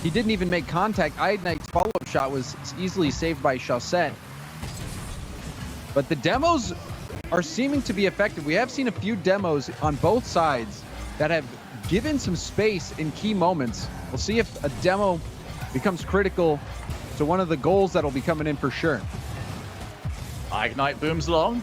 He didn't even make contact. Ignite's follow-up shot was easily saved by Chaussette. But the demos are seeming to be effective. We have seen a few demos on both sides that have given some space in key moments. We'll see if a demo becomes critical to one of the goals that'll be coming in for sure. Ignite booms long.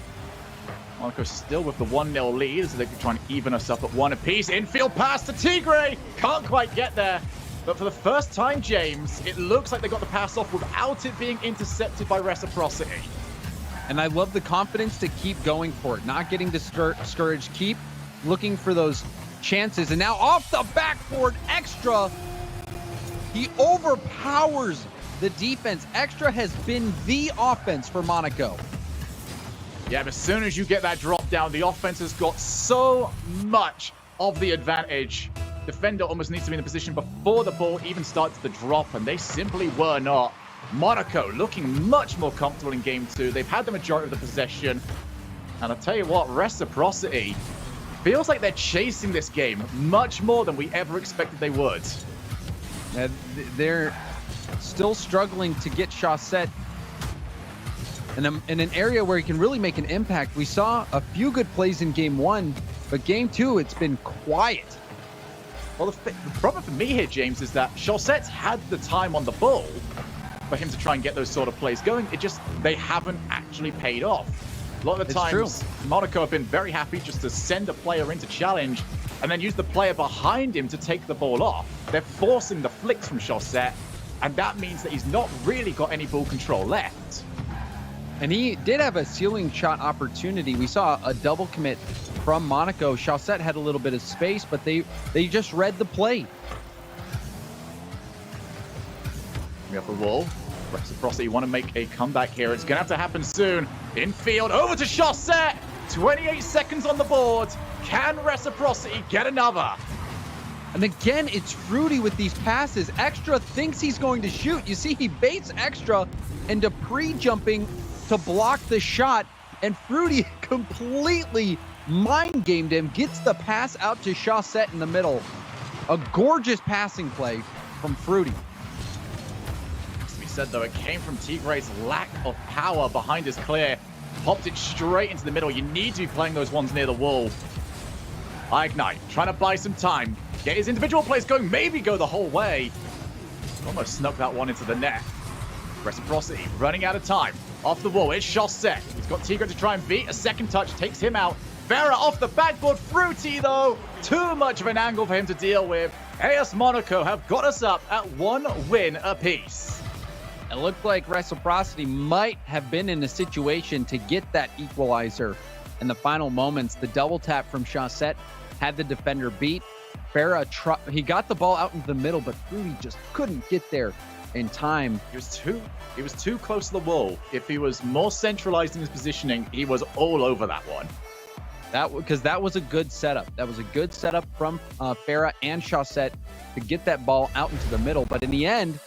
Monaco still with the 1-0 lead as they can try and even us up at 1 apiece. Infield pass to Tigre. Can't quite get there. But for the first time, James, it looks like they got the pass off without it being intercepted by Reciprocity. And I love the confidence to keep going for it, not getting discouraged, keep looking for those chances. And now off the backboard, Extra, he overpowers the defense. Extra has been the offense for Monaco. Yeah, but as soon as you get that drop down, the offense has got so much of the advantage. Defender almost needs to be in the position before the ball even starts to drop, and they simply were not. Monaco looking much more comfortable in game 2. They've had the majority of the possession. And I'll tell you what, Reciprocity feels like they're chasing this game much more than we ever expected they would. They're still struggling to get Chaussette in an area where he can really make an impact. We saw a few good plays in game 1, but game 2, it's been quiet. Well, the problem for me here, James, is that Chaussette's had the time on the ball for him to try and get those sort of plays going. They haven't actually paid off. A lot of the times, Monaco have been very happy just to send a player into challenge and then use the player behind him to take the ball off. They're forcing the flicks from Chaussette, and that means that he's not really got any ball control left. And he did have a ceiling shot opportunity. We saw a double commit from Monaco. Chaussette had a little bit of space, but they just read the play. We have the wall. Reciprocity want to make a comeback here. It's going to have to happen soon. Infield, over to Chaussette. 28 seconds on the board. Can Reciprocity get another? And again, it's Fruity with these passes. Extra thinks he's going to shoot. You see, he baits Extra into pre-jumping to block the shot, and Fruity completely mind-gamed him, gets the pass out to Chaussette in the middle. A gorgeous passing play from Fruity. Said though, it came from Tigre's lack of power behind his clear. Popped it straight into the middle. You need to be playing those ones near the wall. Ignite, trying to buy some time. Get his individual plays going, maybe go the whole way. Almost snuck that one into the net. Reciprocity running out of time. Off the wall, it's Chaussette. He's got Tigre to try and beat. A second touch takes him out. Vera off the backboard. Fruity though, too much of an angle for him to deal with. AS Monaco have got us up at 1 win apiece. It looked like Reciprocity might have been in a situation to get that equalizer in the final moments. The double tap from Chaussette had the defender beat. Farah, he got the ball out into the middle, but Fruity just couldn't get there in time. He was too close to the wall. If he was more centralized in his positioning, he was all over that one. Because that was a good setup. That was a good setup from Farah and Chaussette to get that ball out into the middle. But in the end,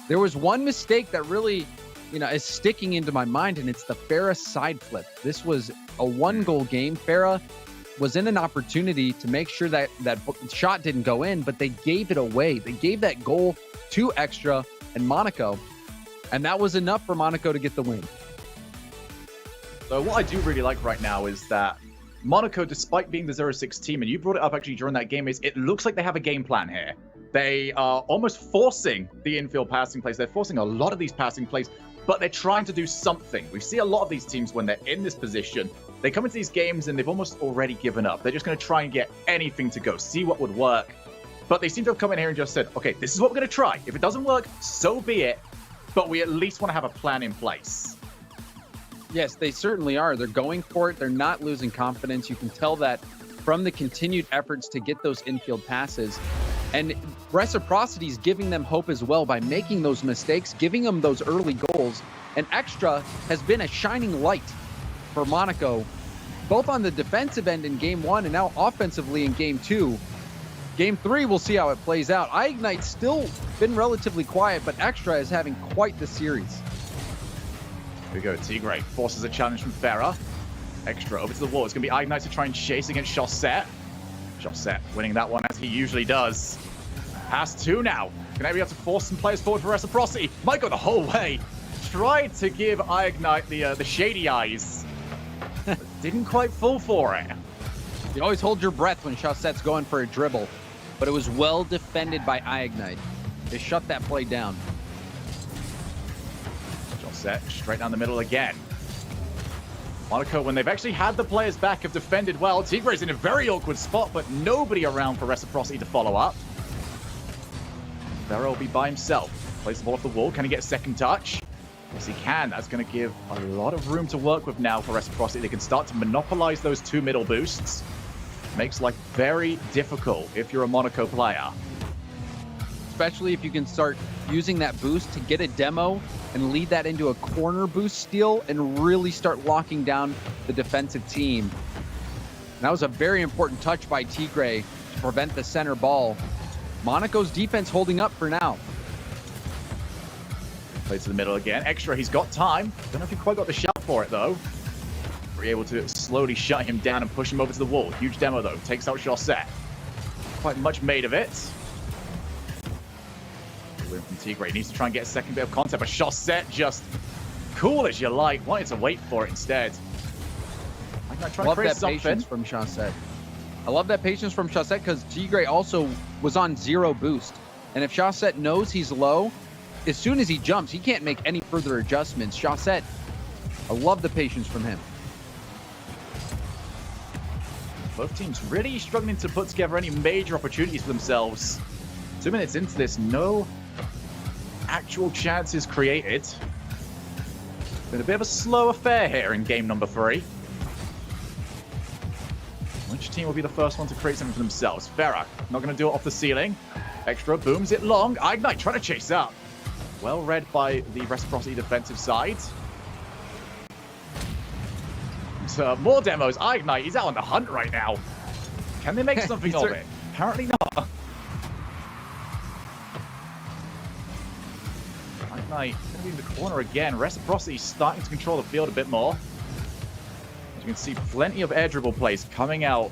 there was one mistake that really, is sticking into my mind, and it's the Farah side flip. This was a 1-goal game. Farah was in an opportunity to make sure that shot didn't go in, but they gave it away. They gave that goal to Extra and Monaco, and that was enough for Monaco to get the win. So what I do really like right now is that Monaco, despite being the 0-6 team, and you brought it up actually during that game, is it looks like they have a game plan here. They are almost forcing the infield passing plays. They're forcing a lot of these passing plays, but they're trying to do something. We see a lot of these teams when they're in this position, they come into these games and they've almost already given up. They're just going to try and get anything to go, see what would work. But they seem to have come in here and just said, okay, this is what we're going to try. If it doesn't work, so be it. But we at least want to have a plan in place. Yes, they certainly are. They're going for it. They're not losing confidence. You can tell that from the continued efforts to get those infield passes. And Reciprocity is giving them hope as well by making those mistakes, giving them those early goals. And Extra has been a shining light for Monaco, both on the defensive end in game 1 and now offensively in game 2. Game 3, we'll see how it plays out. Ignite's still been relatively quiet, but Extra is having quite the series. Here we go. Tigre forces a challenge from Farah. Extra over to the wall. It's going to be Ignite to try and chase against Chaussette. Chaussette winning that one as he usually does. Pass 2 now. Gonna be able to force some players forward for Reciprocity. Might go the whole way. Tried to give Ignite the shady eyes. But didn't quite fall for it. You always hold your breath when Chausette's going for a dribble, but it was well defended by Ignite. They shut that play down. Chaussette straight down the middle again. Monaco, when they've actually had the players back, have defended well. Tigre's in a very awkward spot, but nobody around for Reciprocity to follow up. Vero will be by himself. Plays the ball off the wall. Can he get a second touch? Yes, he can. That's going to give a lot of room to work with now for Reciprocity. They can start to monopolize those two middle boosts. Makes life very difficult if you're a Monaco player. Especially if you can start using that boost to get a demo and lead that into a corner boost steal and really start locking down the defensive team. And that was a very important touch by Tigre to prevent the center ball. Monaco's defense holding up for now. Plays to the middle again. Extra, he's got time. Don't know if he quite got the shot for it, though. We're able to slowly shut him down and push him over to the wall. Huge demo, though. Takes out Chaussette. Quite much made of it. Win from Tigre. Needs to try and get a second bit of contact, but Chaussette just cool as you like. Wanted to wait for it instead. I'm not trying to create something. Patience from Chaussette. I love that patience from Chaussette because Tigre also was on 0 boost. And if Chaussette knows he's low, as soon as he jumps, he can't make any further adjustments. Chaussette, I love the patience from him. Both teams really struggling to put together any major opportunities for themselves. 2 minutes into this, no actual chances created. Been a bit of a slow affair here in game number 3. Which team will be the first one to create something for themselves? Farah, not going to do it off the ceiling. Extra, booms it long. Ignite trying to chase up. Well read by the Reciprocity defensive side. So more demos. Ignite, he's out on the hunt right now. Can they make something of it? Apparently not. Ignite going to be in the corner again. Reciprocity starting to control the field a bit more. As you can see, plenty of air dribble plays coming out.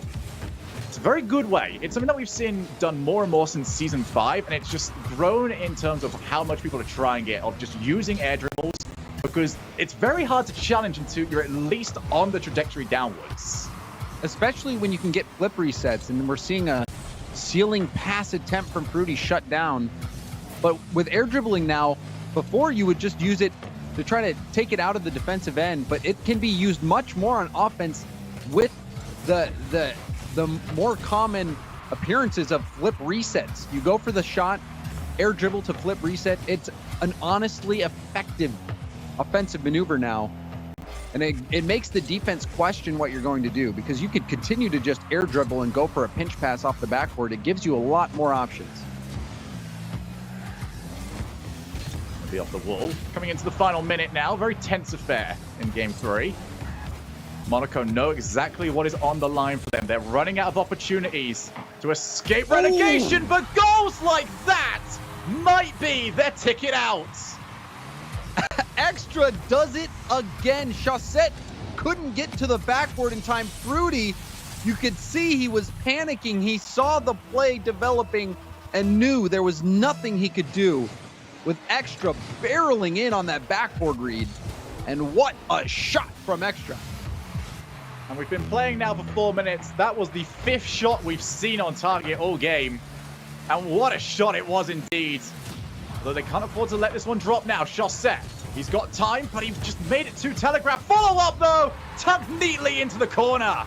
It's a very good way. It's something that we've seen done more and more since Season 5, and it's just grown in terms of how much people are trying it, of just using air dribbles, because it's very hard to challenge until you're at least on the trajectory downwards. Especially when you can get flip resets, and we're seeing a ceiling pass attempt from Fruity shut down. But with air dribbling now, before you would just use it to try to take it out of the defensive end, but it can be used much more on offense with the more common appearances of flip resets. You go for the shot, air dribble to flip reset. It's an honestly effective offensive maneuver now. And it makes the defense question what you're going to do, because you could continue to just air dribble and go for a pinch pass off the backboard. It gives you a lot more options. Be off the wall. Coming into the final minute now. Very tense affair in game 3. Monaco know exactly what is on the line for them. They're running out of opportunities to escape relegation, but goals like that might be their ticket out. Extra does it again. Chaussette couldn't get to the backboard in time. Fruity, you could see he was panicking. He saw the play developing and knew there was nothing he could do, with Extra barreling in on that backboard read. And what a shot from Extra. And we've been playing now for 4 minutes. That was the 5th shot we've seen on target all game. And what a shot it was indeed. Though they can't afford to let this one drop now. Chaussette, he's got time, but he's just made it too telegraphed. Follow up though, tucked neatly into the corner.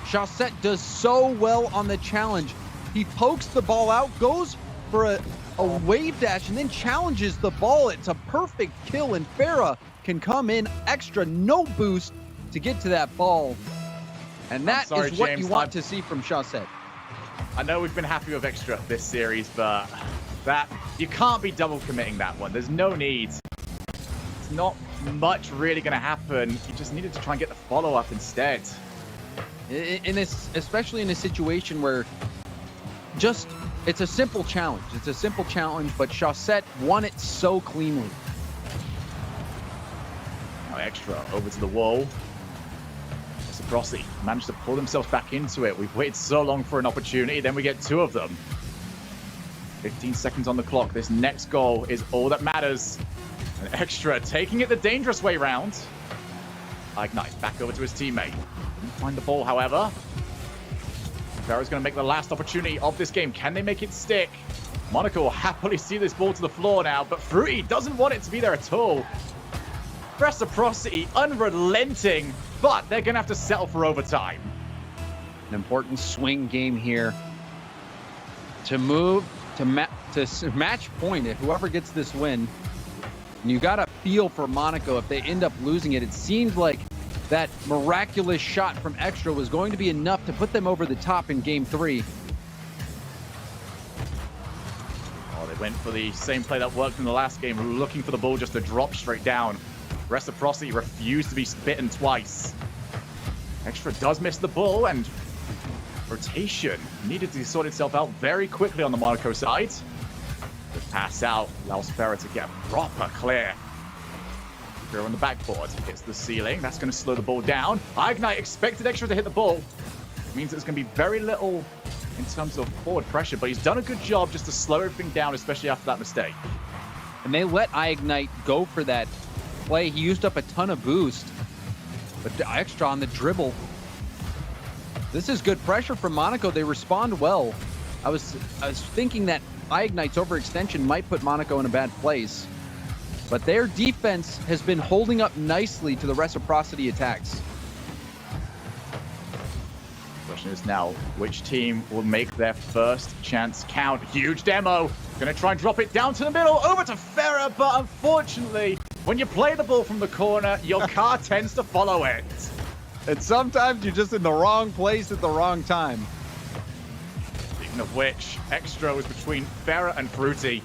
Chaussette does so well on the challenge. He pokes the ball out, goes for a wave dash, and then challenges the ball. It's a perfect kill, and Farah can come in Extra, no boost to get to that ball. And that is what you want to see from Chaussette. I know we've been happy with Extra this series, but that you can't be double committing that one. There's no need. It's not much really going to happen. You just needed to try and get the follow-up instead. In this, especially in a situation where it's a simple challenge. It's a simple challenge, but Chaussette won it so cleanly. Now Extra over to the wall. Reciprocity managed to pull themselves back into it. We've waited so long for an opportunity, then we get 2 of them. 15 seconds on the clock. This next goal is all that matters. An Extra taking it the dangerous way round. Ignite back over to his teammate. Didn't find the ball, however. Ferro's going to make the last opportunity of this game. Can they make it stick? Monaco will happily see this ball to the floor now, but Fruity doesn't want it to be there at all. Reciprocity unrelenting, but they're going to have to settle for overtime. An important swing game here to move to match point. If whoever gets this win, and you got to feel for Monaco if they end up losing it. It seemed like that miraculous shot from Extra was going to be enough to put them over the top in game 3. Oh, they went for the same play that worked in the last game, looking for the ball just to drop straight down. Reciprocity refused to be bitten twice. Extra does miss the ball, and rotation needed to sort itself out very quickly on the Monaco side. The pass out allows Ferro to get proper clear. Ferro on the backboard hits the ceiling. That's going to slow the ball down. Ignite expected Extra to hit the ball. It means there's going to be very little in terms of forward pressure, but he's done a good job just to slow everything down, especially after that mistake. And they let Ignite go for that play. He used up a ton of boost, but the Extra on the dribble. This is good pressure from Monaco. They respond well. I was thinking that Ignite's overextension might put Monaco in a bad place, but their defense has been holding up nicely to the Reciprocity attacks. Question is now, which team will make their first chance count? Huge demo. Gonna try and drop it down to the middle, over to Ferrer, but unfortunately, when you play the ball from the corner, your car tends to follow it. And sometimes you're just in the wrong place at the wrong time. Speaking of which, Extra was between Ferrer and Fruity.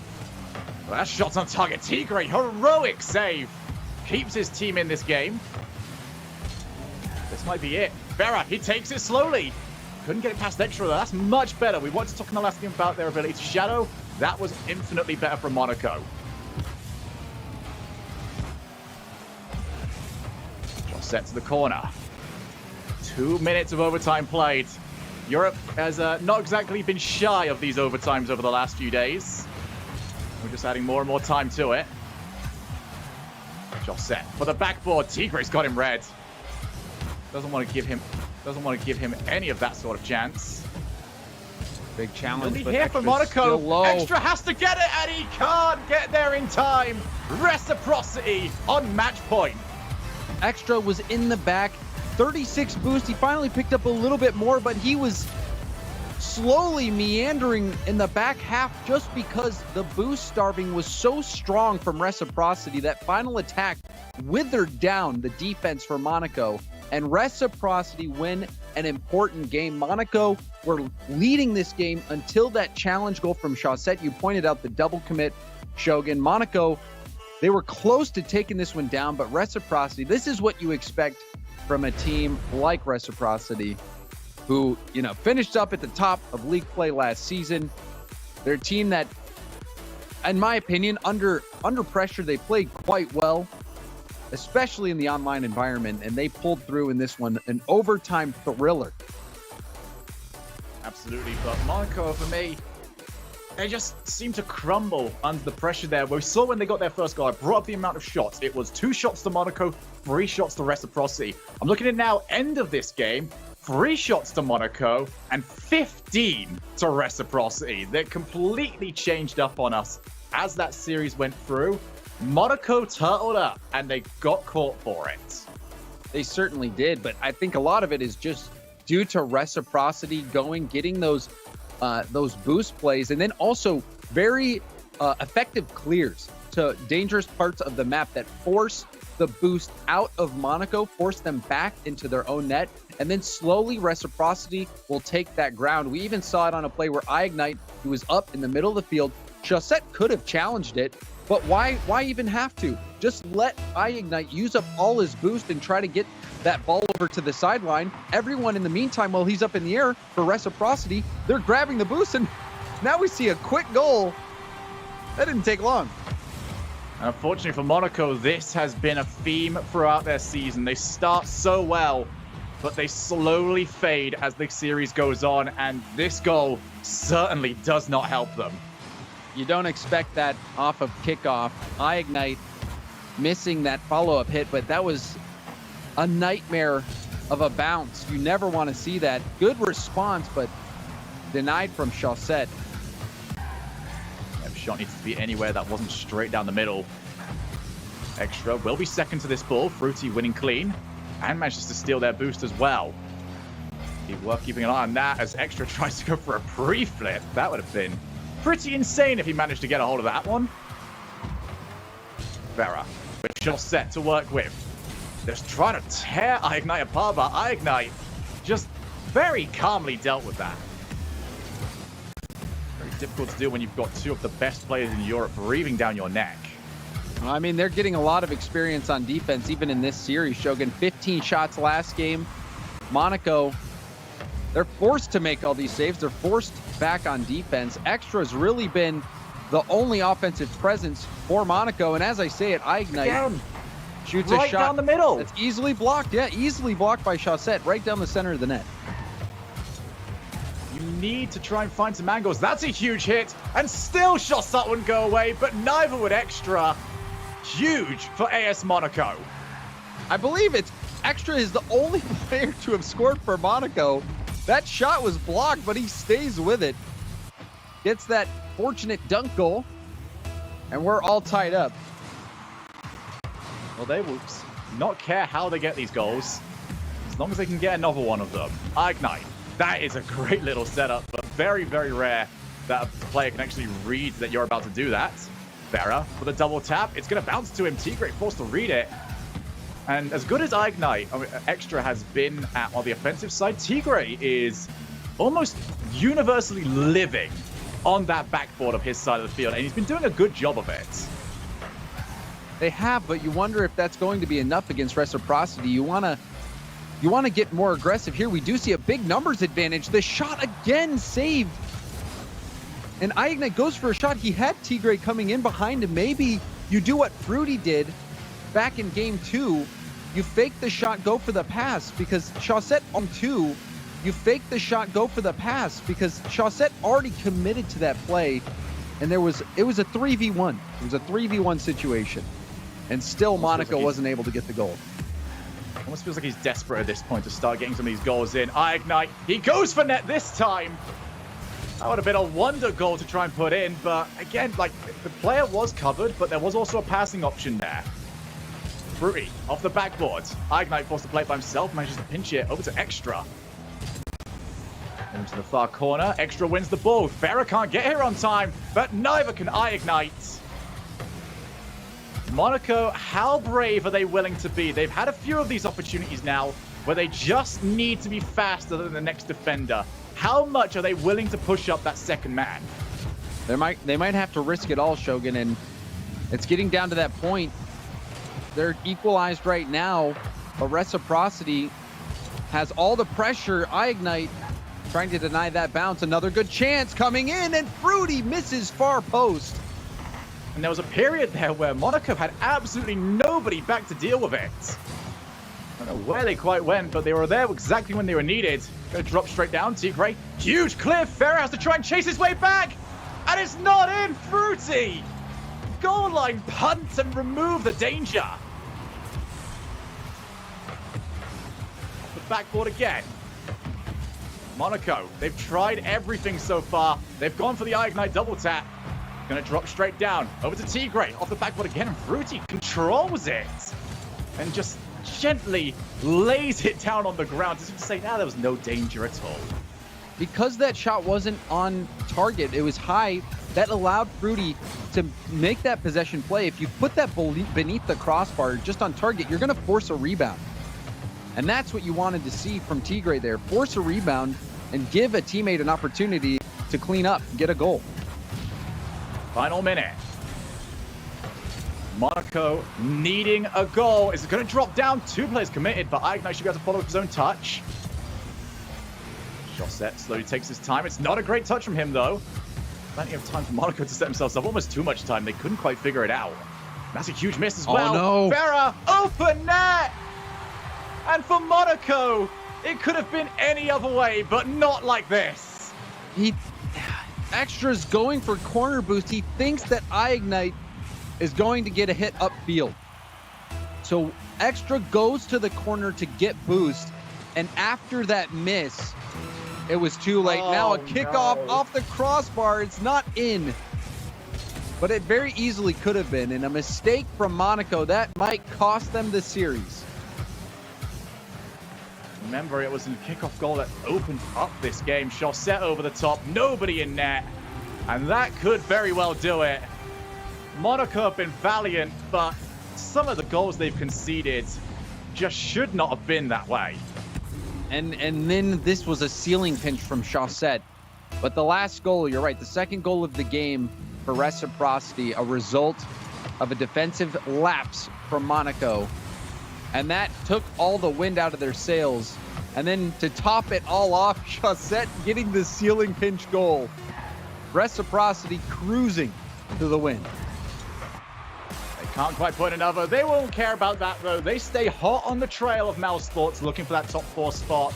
Well, that shot's on target. Tigre, heroic save. Keeps his team in this game. This might be it. Ferrer, he takes it slowly. Couldn't get it past Extra, though. That's much better. We wanted to talk in the last game about their ability to shadow. That was infinitely better from Monaco. Shot set to the corner. 2 minutes of overtime played. Europe has not exactly been shy of these overtimes over the last few days. We're just adding more and more time to it. Shot set for the backboard. Tigre's got him red. Doesn't want to give him any of that sort of chance. Big challenge. He'll be here for Monaco. Extra has to get it, and he can't get there in time. Reciprocity on match point. Extra was in the back. 36 boost. He finally picked up a little bit more, but he was slowly meandering in the back half just because the boost starving was so strong from Reciprocity. That final attack withered down the defense for Monaco, and Reciprocity win an important game. Monaco were leading this game until that challenge goal from Chaussette. You pointed out the double commit, Shogun. Monaco, they were close to taking this one down, but Reciprocity, this is what you expect from a team like Reciprocity, who, finished up at the top of league play last season. They're a team that, in my opinion, under pressure, they played quite well, especially in the online environment, and they pulled through in this one, an overtime thriller. Absolutely, but Monaco, for me, they just seem to crumble under the pressure there. We saw when they got their first goal, I brought up the amount of shots. It was 2 shots to Monaco, 3 shots to Reciprocity. I'm looking at now, end of this game, 3 shots to Monaco and 15 to Reciprocity. They completely changed up on us as that series went through. Monaco turtled up and they got caught for it. They certainly did, but I think a lot of it is just due to Reciprocity getting those boost plays, and then also very effective clears to dangerous parts of the map that force the boost out of Monaco, force them back into their own net, and then slowly Reciprocity will take that ground. We even saw it on a play where Ignite, who was up in the middle of the field, Chaussette could have challenged it, but why even have to? Just let Ignite use up all his boost and try to get that ball over to the sideline. Everyone in the meantime, while he's up in the air for Reciprocity, they're grabbing the boost, and now we see a quick goal. That didn't take long. Unfortunately for Monaco, this has been a theme throughout their season. They start so well, but they slowly fade as the series goes on, and this goal certainly does not help them. You don't expect that off of kickoff. Ignite missing that follow-up hit, but that was a nightmare of a bounce. You never want to see that. Good response, but denied from Chaussette. Every shot needs to be anywhere that wasn't straight down the middle. Extra will be second to this ball. Fruity winning clean and manages to steal their boost as well. Be worth keeping an eye on that as Extra tries to go for a pre-flip. That would have been pretty insane if he managed to get a hold of that one. Vera with Chaussette to work with. Just trying to tear Ignite apart, but Ignite just very calmly dealt with that. Very difficult to do when you've got two of the best players in Europe breathing down your neck. I mean, they're getting a lot of experience on defense, even in this series. Shogun, 15 shots last game. Monaco, they're forced to make all these saves. They're forced back on defense. Extra's really been the only offensive presence for Monaco. And as I say it, Ignite Again, shoots right a shot down the middle. that's easily blocked. Yeah, easily blocked by Chaussette, right down the center of the net. You need to try and find some angles. That's a huge hit. And still Chaussette wouldn't go away, but neither would Extra. Huge for AS Monaco. I believe it's Extra is the only player to have scored for Monaco. That shot was blocked, but he stays with it. Gets that fortunate dunk goal, and we're all tied up. Well, they will not care how they get these goals, as long as they can get another one of them. Ignite. That is a great little setup, but very, very rare that a player can actually read that you're about to do that. Vera with a double tap. It's going to bounce to him. Tigre forced to read it. And as good as Ignite, Extra has been on the offensive side, Tigre is almost universally living on that backboard of his side of the field, and he's been doing a good job of it. They have, but you wonder if that's going to be enough against Reciprocity. You want to get more aggressive here. We do see a big numbers advantage. The shot again saved. And Ignite goes for a shot. He had Tigre coming in behind him. Maybe you do what Fruity did back in game 2. You fake the shot, go for the pass, because Chaussette on 2. You fake the shot, go for the pass, because Chaussette already committed to that play. And it was a 3v1. It was a 3v1 situation. And still Monaco wasn't able to get the goal. Almost feels like he's desperate at this point to start getting some of these goals in. Ignite. He goes for net this time. That would have been a wonder goal to try and put in, but again, like, the player was covered, but there was also a passing option there. Fruity off the backboard. Ignite forced to play it by himself, manages to pinch it over to Extra. Into the far corner. Extra wins the ball. Vera can't get here on time, but neither can Ignite. Monaco, how brave are they willing to be? They've had a few of these opportunities now where they just need to be faster than the next defender. How much are they willing to push up that second man? They might have to risk it all, Shogun, and it's getting down to that point. They're equalized right now, but Reciprocity has all the pressure. Ignite trying to deny that bounce. Another good chance coming in, and Fruity misses far post. And there was a period there where Monaco had absolutely nobody back to deal with it. I don't know where they quite went, but they were there exactly when they were needed. Gonna drop straight down. Tigre, huge cliff. Ferrer has to try and chase his way back. And it's not in. Fruity. Goal line punt and remove the danger. Off the backboard again. Monaco, they've tried everything so far. They've gone for the Ignite double tap. Gonna drop straight down. Over to Tigre. Off the backboard again. And Fruity controls it. And just gently lays it down on the ground as if to say, there was no danger at all. Because that shot wasn't on target, it was high, that allowed Fruity to make that possession play. If you put that beneath the crossbar just on target, you're going to force a rebound. And that's what you wanted to see from Tigre there. Force a rebound and give a teammate an opportunity to clean up and get a goal. Final minute. Monaco needing a goal. Is it going to drop down? Two players committed, but Ignite should be able to follow with his own touch. Chaussette slowly takes his time. It's not a great touch from him, though. Plenty of time for Monaco to set themselves up. Almost too much time. They couldn't quite figure it out. That's a huge miss as well. Oh, no. Vera, open net! And for Monaco, it could have been any other way, but not like this. Extra's going for corner boost. He thinks that iGnite is going to get a hit upfield. So Extra goes to the corner to get boost. And after that miss, it was too late. Now a kickoff off the crossbar. It's not in. But it very easily could have been. And a mistake from Monaco, that might cost them the series. Remember, it was a kickoff goal that opened up this game. Chaussette over the top, nobody in net. And that could very well do it. Monaco have been valiant, but some of the goals they've conceded just should not have been that way. And then this was a ceiling pinch from Chaussette. But the last goal, you're right, the second goal of the game for Reciprocity, a result of a defensive lapse from Monaco. And that took all the wind out of their sails. And then to top it all off, Chaussette getting the ceiling pinch goal. Reciprocity cruising to the win. They can't quite put another. They won't care about that, though. They stay hot on the trail of Mal Sports, looking for that top 4 spot.